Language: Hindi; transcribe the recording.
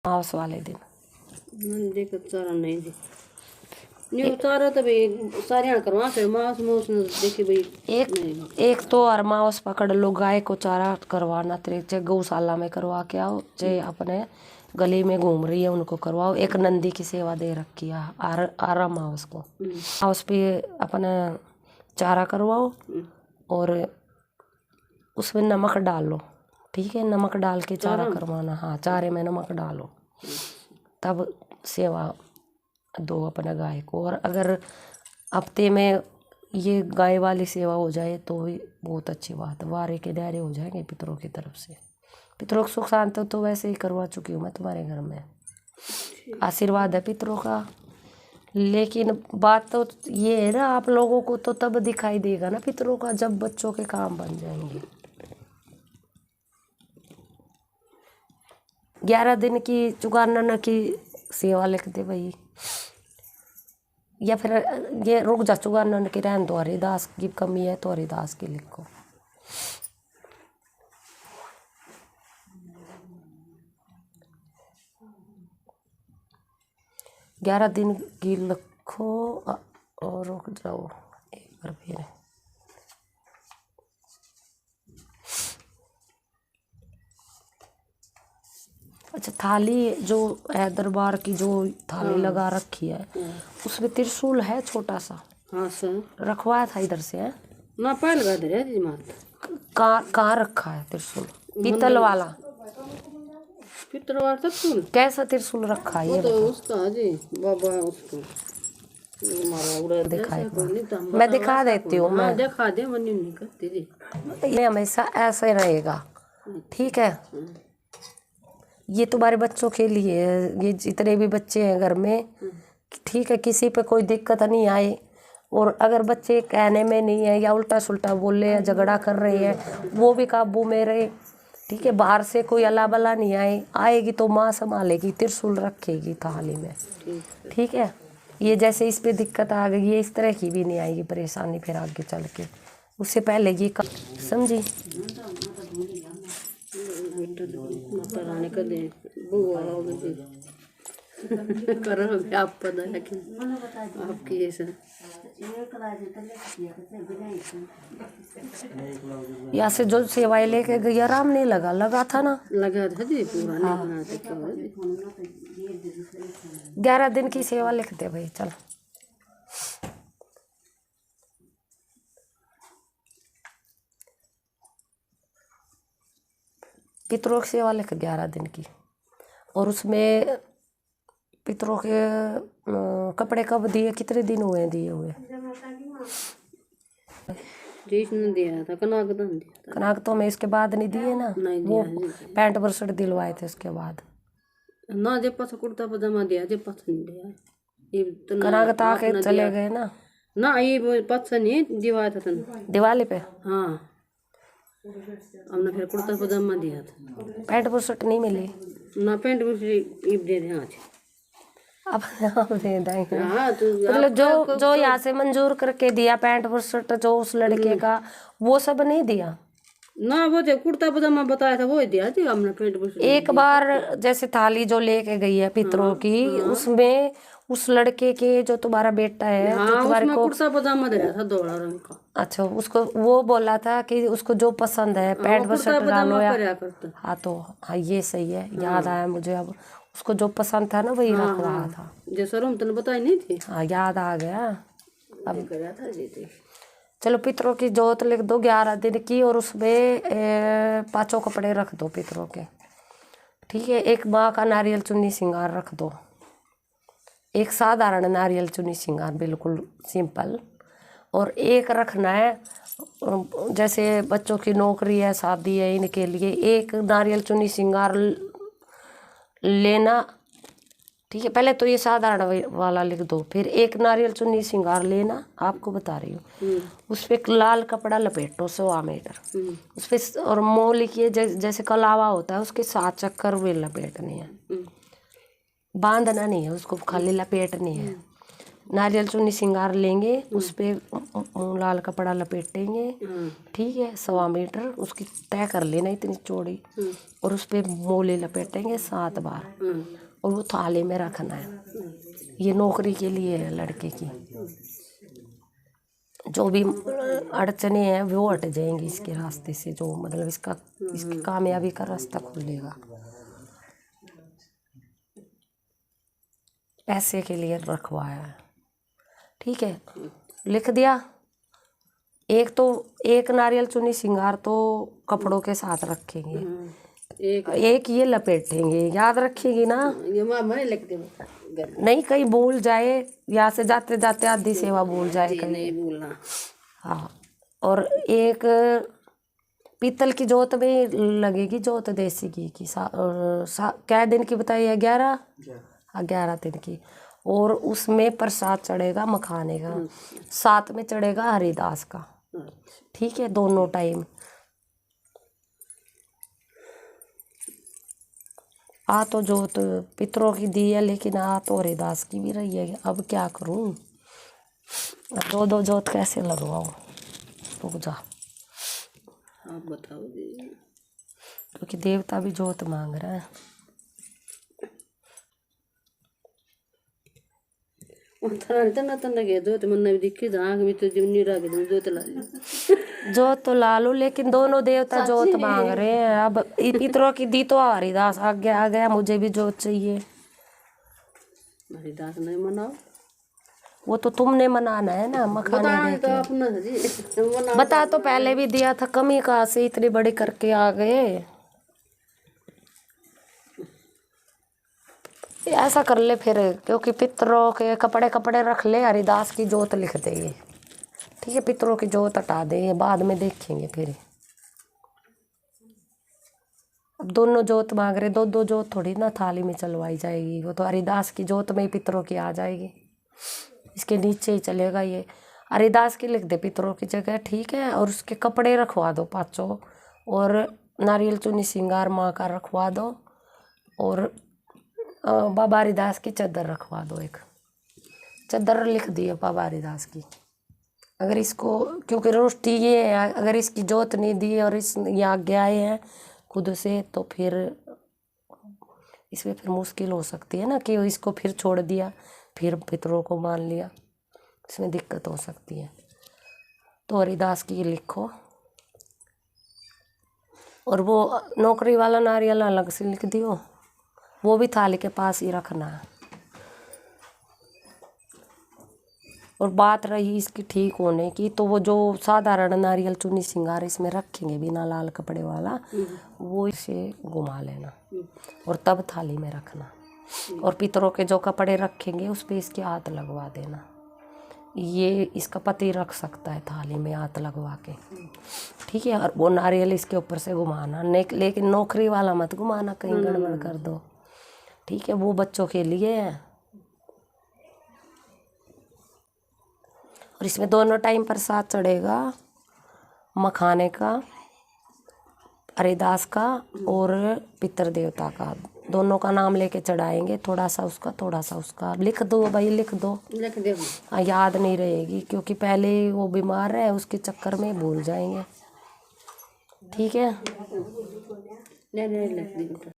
मावस वाले दिन मैंने देखा चारा नहीं दी नहीं चारा तो भाई सारे करवा फिर मांस मूस देखी भाई एक तो और मावस पकड़ लो, गाय को चारा करवाना चाहे गौशाला में करवा के आओ, चाहे अपने गली में घूम रही है उनको करवाओ। एक नंदी की सेवा दे रखी है आरा मावस को, मावस पे अपना चारा करवाओ और उसमें नमक डालो, ठीक है, नमक डाल के चारा करवाना। हाँ, चारे में नमक डालो तब सेवा दो अपने गाय को। और अगर हफ्ते में ये गाय वाली सेवा हो जाए तो भी बहुत अच्छी बात है, वारे के दायरे हो जाएंगे पितरों की तरफ से। पितरों को सुख शांति तो वैसे ही करवा चुकी हूँ मैं तुम्हारे घर में, आशीर्वाद है पितरों का। लेकिन बात तो ये है ना, आप लोगों को तो तब दिखाई देगा ना पितरों का जब बच्चों के काम बन जाएंगे। 11 दिन की चुगानन की सेवा लिख दे भाई, या फिर ये रुक जा, चुगानन की रहन दो, हरिदास की कमी है तो हरिदास की लिखो। 11 दिन की लिखो और रुक जाओ एक बार फिर। अच्छा, थाली जो है दरबार की, जो थाली लगा रखी है उसमें त्रिशूल है छोटा सा? हाँ सर, रखवाया था इधर से है ना पायल लगा दे जी मात। कहाँ रखा है त्रिशूल? पीतल वाला? पीतल वाला त्रिशूल? कैसा त्रिशूल रखा है ये? तो उसका जी बाबा उसको दिखाई, मैं दिखा देती हूँ। मैं दिखा दे, मन नहीं करती जी, ये हमेशा ऐसे रहेगा, ठीक है। ये तुम्हारे बच्चों के लिए है, ये जितने भी बच्चे हैं घर में, ठीक है, किसी पे कोई दिक्कत नहीं आए। और अगर बच्चे कहने में नहीं है या उल्टा सुल्टा बोल रहे हैं, झगड़ा कर रहे हैं, वो भी काबू में रहे, ठीक है। बाहर से कोई अला बला नहीं आएगी तो माँ संभालेगी, त्रिशूल रखेगी थाली में, ठीक है। ये जैसे इस पे दिक्कत आ गई, ये इस तरह की भी नहीं आएगी परेशानी फिर आगे चल के, उससे पहले ये समझी। माता रानी का दे बुआ करो आप पता है कि आपकी ऐसा यहाँ से जो सेवाएं लेके गई आराम नहीं लगा था ना? लगा था जी पूरा। हाँ, 11 दिन की सेवा लिख दे भाई, चल। पितरों की सेवा लिख 11 दिन की, और उसमें पितरों के कपड़े कब दिए, कितने दिन हुए दिए हुए? जिसने दिया था कनाक तो मैं इसके बाद नहीं दिए ना, वो पैंट बरसट दिलवाए थे उसके बाद ना, जब पास कुर्ता पजामा दिया, जब पास नहीं दिया ये तो कनाक ताके चले गए ना। ना ये पास नहीं दिवाया था दिवाली पे। हाँ, हमने फिर कुर्ता पजामा दिया था, पैंट बरसट नहीं मिली ना। पैंट बरसट ईब दे दे आज, अब दे देंगे। हाँ, तो मतलब जो यहाँ से मंजूर करके दिया पैंट बरसट जो उस लड़के का, वो सब नहीं दिया ना। वो जो कुर्ता पजामा बताया था वो ही दिया जी हमने, पैंट बरसट। एक बार जैसे थाली जो लेके गई है पितरों की, उसमें उस लड़के के जो तुम्हारा बेटा है, हाँ, जो तुम्हारे को कुर्ता पजामा दे रहा था धोला रंग का। अच्छा, उसको वो बोला था कि उसको जो पसंद है पैंट बरसट डालो या। हाँ तो हाँ, ये सही है, याद आया मुझे अब। उसको जो पसंद था ना वही रखवाया था, जैसा रूम तुमने बताई नहीं थी। हाँ, याद आ गया अब। कराया था जी। चलो, पितरों की जोत लिख दो 11 दिन की, और उसमें 5 कपड़े रख दो पितरों के, ठीक है। एक माँ का नारियल चुन्नी श्रृंगार रख दो, एक साधारण नारियल चुन्नी श्रृंगार बिल्कुल सिंपल। और एक रखना है जैसे बच्चों की नौकरी है, शादी है, इनके लिए एक नारियल चुन्नी श्रृंगार लेना, ठीक है। पहले तो ये साधारण वाला लिख दो, फिर एक नारियल चुन्नी श्रृंगार लेना, आपको बता रही हूँ। उस पर एक लाल कपड़ा लपेटो 1.25 मीटर, उस पर और मोह लिखिए, जैसे कलावा होता है उसके 7 चक्कर वे लपेटनी है, बांधना नहीं है उसको, खाली लपेटनी है। नारियल चुन्नी श्रृंगार लेंगे, उस पे लाल कपड़ा लपेटेंगे, ठीक है, 1.25 मीटर उसकी तय कर लेना इतनी चौड़ी, और उस पे मोले लपेटेंगे 7 बार, और वो थाली में रखना है। ये नौकरी के लिए है लड़के की। जो भी अड़चने हैं वो हट जाएंगी इसके रास्ते से, जो मतलब इसकी कामयाबी का रास्ता खुलेगा। पैसे के लिए रखवाया है, ठीक है, लिख दिया। एक नारियल चुन्नी श्रृंगार तो कपड़ों के साथ रखेंगे, एक ये लपेटेंगे, याद रखेगी ना? ये मैं लिख दे नहीं, कहीं भूल जाए, यहाँ से जाते जाते आधी सेवा भूल जाए कहीं, नहीं भूलना। हाँ, और एक पीतल की जोत में लगेगी जोत देसी घी की, क्या दिन की बताइए? 11 दिन की। और उसमें प्रसाद चढ़ेगा मखाने का, साथ में चढ़ेगा हरिदास का, ठीक है, दोनों टाइम। आ तो जोत पितरों की दी है, लेकिन आ तो हरिदास की भी रही है। अब क्या करूं, 2 जोत कैसे लगवाऊं? रुक जा, आप बताओ जी। क्योंकि देवता भी जोत मांग रहा है। जोत तो ला लूं, लेकिन दोनों देवता जोत मांग रहे हैं। अब पितरों की दी तो हरिदास आ गया, मुझे भी जोत चाहिए। हरिदास नहीं मनाओ, वो तो तुमने मनाना है ना, मखाने तो अपना जी बता तो पहले भी दिया था, कमी कहाँ से इतनी बड़ी करके आ गए? ऐसा कर ले फिर, क्योंकि पितरों के कपड़े रख ले, हरिदास की जोत लिख दे ये, ठीक है, पितरों की जोत हटा दे, ये बाद में देखेंगे फिर। अब दोनों जोत मांग रहे, 2 जोत थोड़ी ना थाली में चलवाई जाएगी, वो तो हरिदास की जोत में ही पितरों की आ जाएगी, इसके नीचे ही चलेगा ये। हरिदास की लिख दे पितरों की जगह, ठीक है, और उसके कपड़े रखवा दो 5, और नारियल चुन्नी श्रृंगार माँ का रखवा दो, और बाबा हरिदास की चादर रखवा दो, एक चादर लिख दी है बाबा हरिदास की। अगर इसको, क्योंकि रोष्टी ये है, अगर इसकी जोत नहीं दी और इस यहाँ आए हैं खुद से, तो फिर इसमें फिर मुश्किल हो सकती है ना, कि इसको फिर छोड़ दिया, फिर पितरों को मान लिया, इसमें दिक्कत हो सकती है। तो हरिदास की लिखो, और वो नौकरी वाला नारियल अलग से लिख दियो, वो भी थाली के पास ही रखना है। और बात रही इसकी ठीक होने की, तो वो जो साधारण नारियल चुन्नी श्रृंगार इसमें रखेंगे बिना लाल कपड़े वाला, वो इसे घुमा लेना और तब थाली में रखना, और पितरों के जो कपड़े रखेंगे उस पे इसके हाथ लगवा देना। ये इसका पति रख सकता है थाली में हाथ लगवा के, ठीक है, और वो नारियल इसके ऊपर से घुमाना, लेकिन नौकरी वाला मत घुमाना, कहीं गड़बड़ कर दो, ठीक है, वो बच्चों के लिए है। और इसमें दोनों टाइम प्रसाद चढ़ेगा, मखाने का, हरिदास का और पितर देवता का, दोनों का नाम लेके चढ़ाएंगे, थोड़ा सा उसका थोड़ा सा उसका। लिख दो भाई, लिख दो, लिख दे। हाँ, याद नहीं रहेगी, क्योंकि पहले वो बीमार है, उसके चक्कर में भूल जाएंगे, ठीक है। नहीं लिख दी।